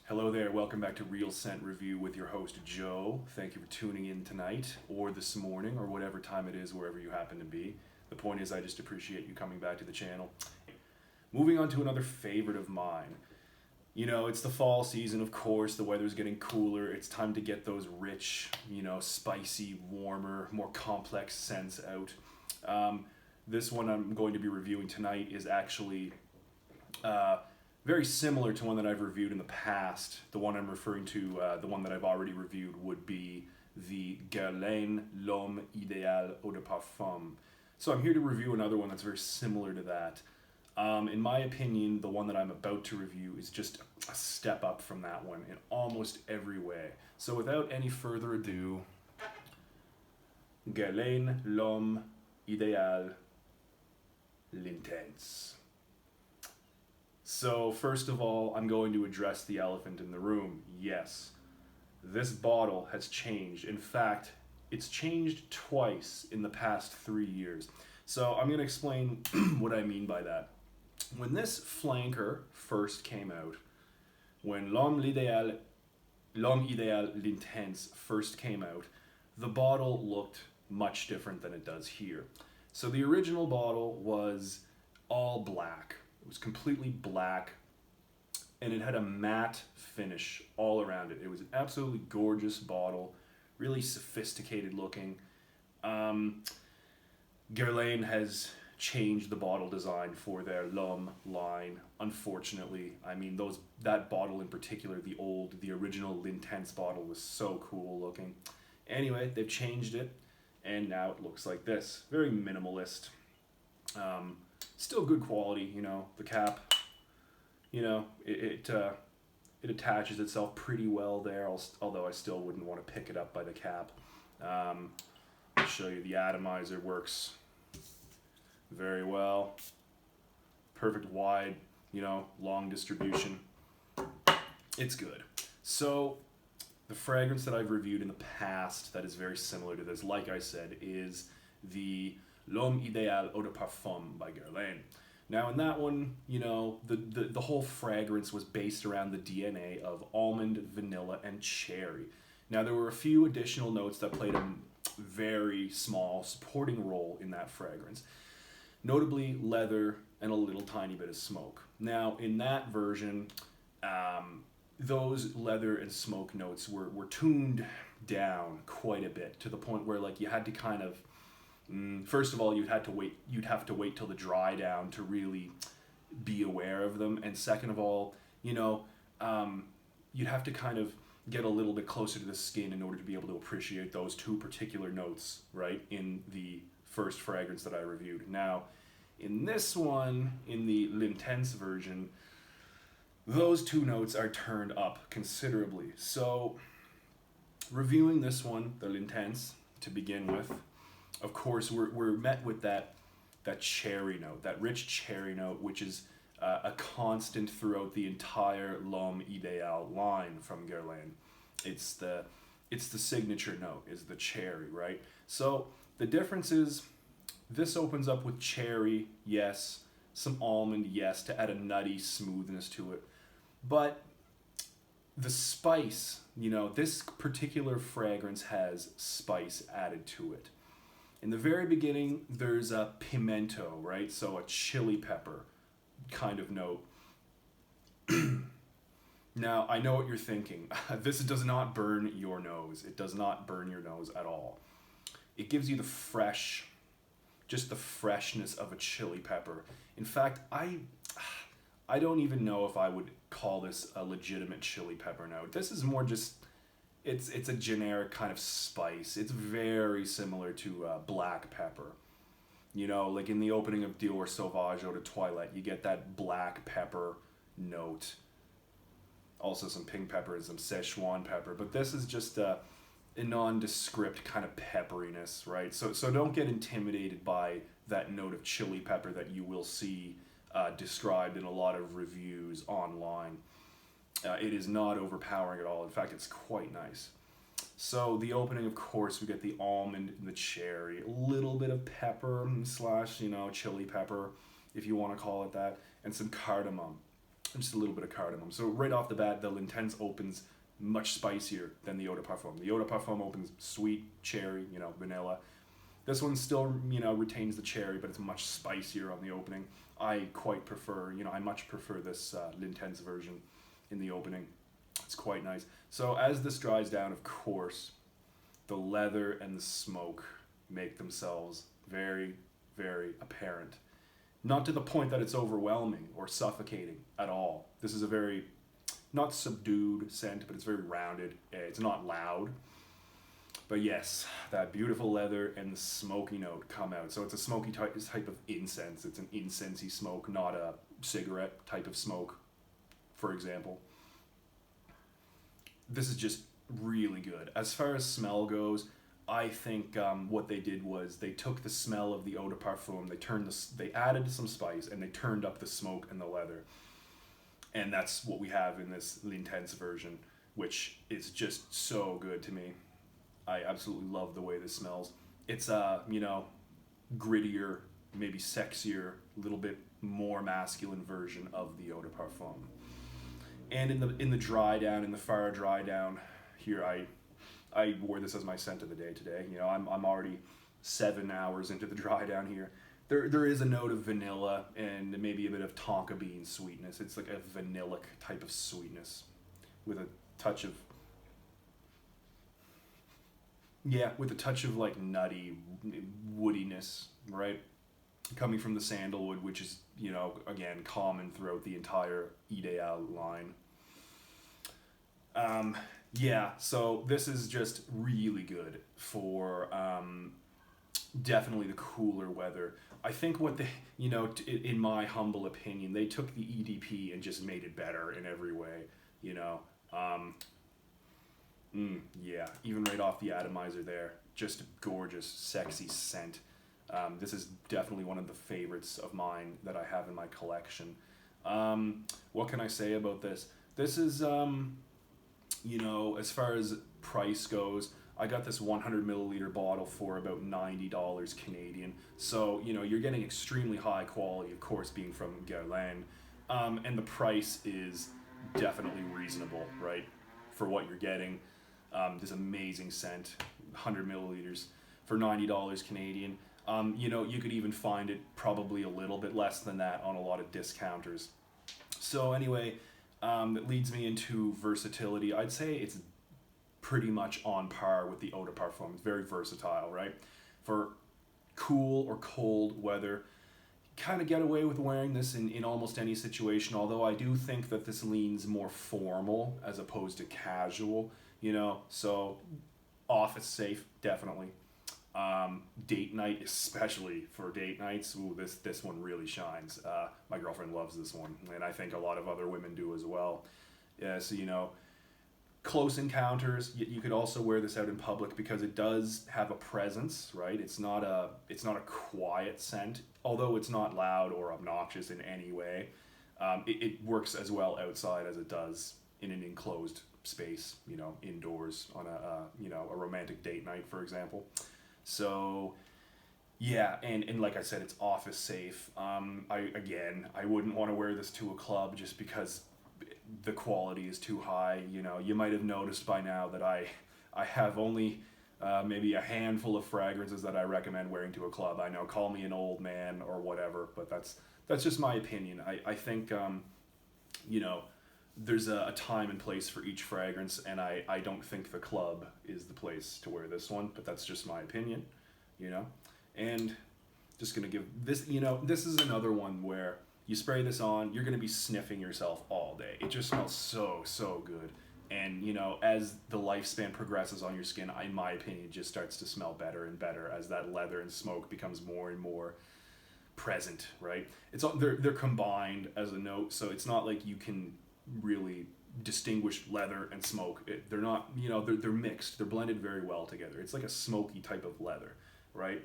Hello there, welcome back to Real Scent Review with your host Joe. Thank you for tuning in tonight or this morning or whatever time it is wherever you happen to be. The point is I just appreciate you coming back to the channel. Moving on to another favorite of mine. You know, it's the fall season, of course, the weather's getting cooler, it's time to get those rich, spicy, warmer, more complex scents out. This one I'm going to be reviewing tonight is actually very similar to one that I've reviewed in the past. The one I'm referring to, the one that I've already reviewed, would be the Guerlain L'Homme Idéal Eau de Parfum. So I'm here to review another one that's very similar to that. In my opinion, the one that I'm about to review is just a step up from that one in almost every way. So without any further ado, Guerlain L'Homme Idéal L'Intense. So first of all, I'm going to address the elephant in the room. Yes, this bottle has changed. In fact, it's changed twice in the past 3 years. So I'm going to explain what I mean by that. When this flanker first came out, when L'Homme Idéal L'Intense first came out, the bottle looked much different than it does here. So the original bottle was all black. It was completely black, and it had a matte finish all around it. It was an absolutely gorgeous bottle, really sophisticated looking. Guerlain has changed the bottle design for their L'Homme line, unfortunately. I mean, that bottle in particular, the original L'Intense bottle, was so cool looking. Anyway, they've changed it, and now it looks like this. Very minimalist. Still good quality, the cap, it attaches itself pretty well there, although I still wouldn't want to pick it up by the cap. I'll show you the Atomizer works very well. Perfect wide, long distribution. It's good. So the fragrance that I've reviewed in the past that is very similar to this, like I said, is the L'Homme Idéal Eau de Parfum by Guerlain. Now in that one, the whole fragrance was based around the DNA of almond, vanilla, and cherry. Now there were a few additional notes that played a very small supporting role in that fragrance. Notably leather and a little tiny bit of smoke. Now in that version, those leather and smoke notes were tuned down quite a bit, to the point where you had to kind of, first of all, you'd have to wait till the dry down to really be aware of them, and second of all, you'd have to kind of get a little bit closer to the skin in order to be able to appreciate those two particular notes, right, in the first fragrance that I reviewed. Now, in this one, in the L'Intense version, those two notes are turned up considerably. So, reviewing this one, the L'Intense, to begin with, of course, we're met with that cherry note, that rich cherry note, which is a constant throughout the entire L'Homme Idéal line from Guerlain. It's the signature note, is the cherry, right? So the difference is, this opens up with cherry, yes, some almond, yes, to add a nutty smoothness to it. But the spice, this particular fragrance has spice added to it. In the very beginning, there's a pimento, right? So a chili pepper kind of note. Now, I know what you're thinking. This does not burn your nose. It does not burn your nose at all. It gives you just the freshness of a chili pepper. In fact, I don't even know if I would call this a legitimate chili pepper note. This is more just, it's a generic kind of spice. It's very similar to black pepper. Like in the opening of Dior Sauvage Eau de Toilette, you get that black pepper note. Also some pink pepper and some Szechuan pepper. But this is just a nondescript kind of pepperiness, right? So don't get intimidated by that note of chili pepper that you will see described in a lot of reviews online. It is not overpowering at all. In fact, it's quite nice. So the opening, of course, we get the almond and the cherry, a little bit of pepper / chili pepper, if you want to call it that, and some cardamom. just a little bit of cardamom. So right off the bat, the L'Intense opens much spicier than the Eau de Parfum. The Eau de Parfum opens sweet, cherry, vanilla. This one still, retains the cherry, but it's much spicier on the opening. I quite prefer, I much prefer this L'Intense version in the opening. It's quite nice. So as this dries down, of course, the leather and the smoke make themselves very, very apparent. Not to the point that it's overwhelming or suffocating at all. This is a very, not subdued scent, but it's very rounded. It's not loud. But yes, that beautiful leather and the smoky note come out. So it's a smoky type of incense. It's an incensey smoke, not a cigarette type of smoke, for example. This is just really good. As far as smell goes, I think what they did was they took the smell of the Eau de Parfum, they added some spice, and they turned up the smoke and the leather. And that's what we have in this L'Intense version, which is just so good to me. I absolutely love the way this smells. It's grittier, maybe sexier, a little bit more masculine version of the Eau de Parfum. And in the dry down, in the far dry down, here I wore this as my scent of the day today. I'm already 7 hours into the dry down here. There is a note of vanilla and maybe a bit of tonka bean sweetness. It's like a vanillic type of sweetness with a touch of like nutty woodiness, right? Coming from the sandalwood, which is, again, common throughout the entire Ideal line. So this is just really good for definitely the cooler weather. I think what they, in my humble opinion, they took the EDP and just made it better in every way, even right off the Atomizer there, just a gorgeous, sexy scent. This is definitely one of the favorites of mine that I have in my collection. What can I say about this? This is, as far as price goes, I got this 100 milliliter bottle for about $90 Canadian. So, you're getting extremely high quality, of course, being from Guerlain. And the price is definitely reasonable, right? For what you're getting. This amazing scent, 100 milliliters for $90 Canadian. You could even find it probably a little bit less than that on a lot of discounters. So anyway, that leads me into versatility. I'd say it's pretty much on par with the Eau de Parfum. It's very versatile, right? For cool or cold weather, kind of get away with wearing this in almost any situation, although I do think that this leans more formal as opposed to casual, so office safe, definitely. Date night, especially for date nights, this one really shines. My girlfriend loves this one, and I think a lot of other women do as well. So, close encounters, you could also wear this out in public because it does have a presence, right? It's not a quiet scent, although it's not loud or obnoxious in any way. It works as well outside as it does in an enclosed space, indoors on a romantic date night, for example. So, yeah, and like I said, it's office safe. I wouldn't want to wear this to a club just because the quality is too high. You might have noticed by now that I have only maybe a handful of fragrances that I recommend wearing to a club. I know, call me an old man or whatever, but that's just my opinion. I think there's a time and place for each fragrance, and I don't think the club is the place to wear this one, but that's just my opinion, and just gonna give this, this is another one where you spray this on, you're gonna be sniffing yourself all day. It just smells so good, and as the lifespan progresses on your skin, in my opinion, it just starts to smell better and better as that leather and smoke becomes more and more present, right? They're combined as a note, so it's not like you can really distinguish leather and smoke. They're not, they're mixed. They're blended very well together. It's like a smoky type of leather, right?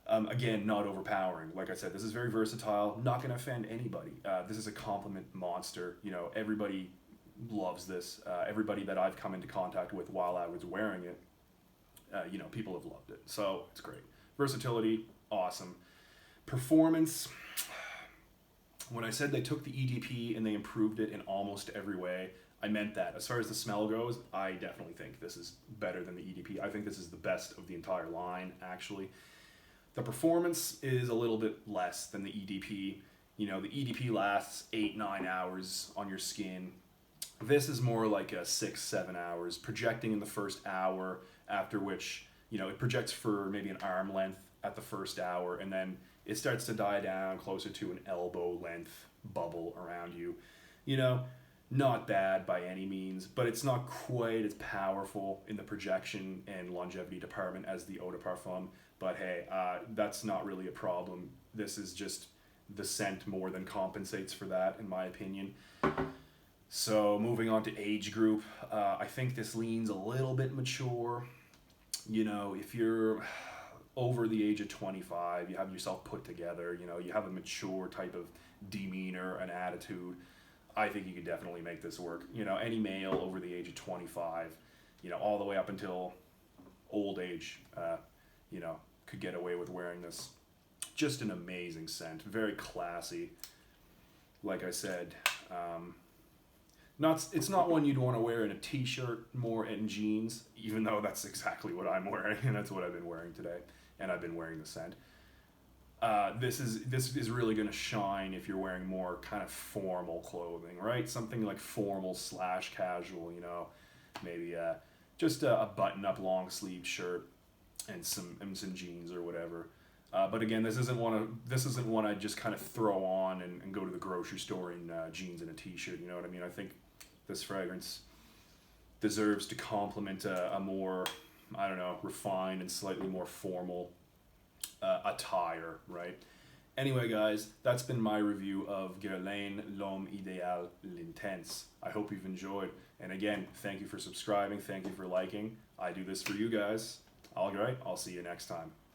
Again, not overpowering. Like I said, this is very versatile. Not going to offend anybody. This is a compliment monster. Everybody loves this. Everybody that I've come into contact with while I was wearing it, people have loved it. So it's great. Versatility, awesome. Performance, When I said they took the EDP and they improved it in almost every way, I meant that. As far as the smell goes, I definitely think this is better than the EDP. I think this is the best of the entire line, actually. The performance is a little bit less than the EDP. You know, the EDP lasts 8-9 hours on your skin. This is more like a 6-7 hours, projecting in the first hour, after which, you know, it projects for maybe an arm length at the first hour, and then it starts to die down closer to an elbow length bubble around you. You know, not bad by any means, but it's not quite as powerful in the projection and longevity department as the Eau de Parfum. But hey, that's not really a problem. This is just the scent more than compensates for that, in my opinion. So moving on to age group, I think this leans a little bit mature. You know, if you're over the age of 25, you have yourself put together, you know, you have a mature type of demeanor and attitude, I think you could definitely make this work. You know, any male over the age of 25, you know, all the way up until old age, you know, could get away with wearing this. Just an amazing scent, very classy. Like I said, it's not one you'd want to wear in a t-shirt, more in jeans, even though that's exactly what I'm wearing, and that's what I've been wearing today, and I've been wearing the scent. This is really going to shine if you're wearing more kind of formal clothing, right? Something like formal / casual, you know, maybe just a button-up long sleeve shirt and some jeans or whatever. But again, this isn't one I just kind of throw on and go to the grocery store in jeans and a t-shirt. You know what I mean? I think this fragrance deserves to complement a more, I don't know, refined and slightly more formal attire, right? Anyway, guys, that's been my review of Guerlain L'Homme Idéal L'Intense. I hope you've enjoyed. And again, thank you for subscribing. Thank you for liking. I do this for you guys. All right, I'll see you next time.